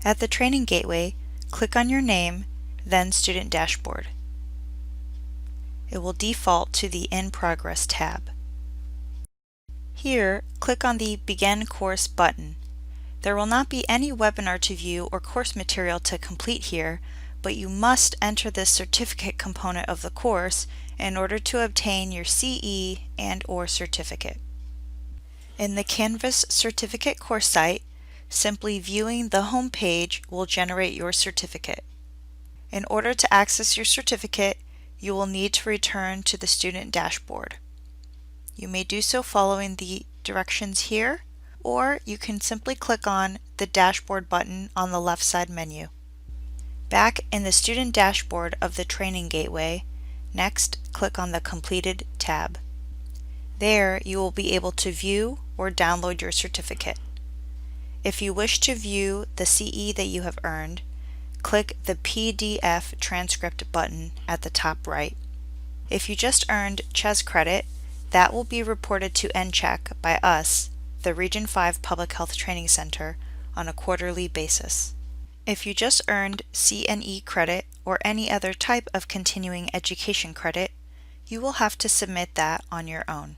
At the Training Gateway, click on your name, then Student Dashboard. It will default to the In Progress tab. Here, click on the Begin Course button. There will not be any webinar to view or course material to complete here, but you must enter this certificate component of the course in order to obtain your CE and/or certificate. In the Canvas certificate course site, simply viewing the home page will generate your certificate. In order to access your certificate, you will need to return to the student dashboard. You may do so following the directions here, or you can simply click on the Dashboard button on the left side menu. Back in the Student Dashboard of the Training Gateway, next click on the Completed tab. There you will be able to view or download your certificate. If you wish to view the CE that you have earned, click the PDF transcript button at the top right. If you just earned CHES credit, that will be reported to NCHEC by us, the Region V Public Health Training Center, on a quarterly basis. If you just earned CNE credit or any other type of continuing education credit, you will have to submit that on your own.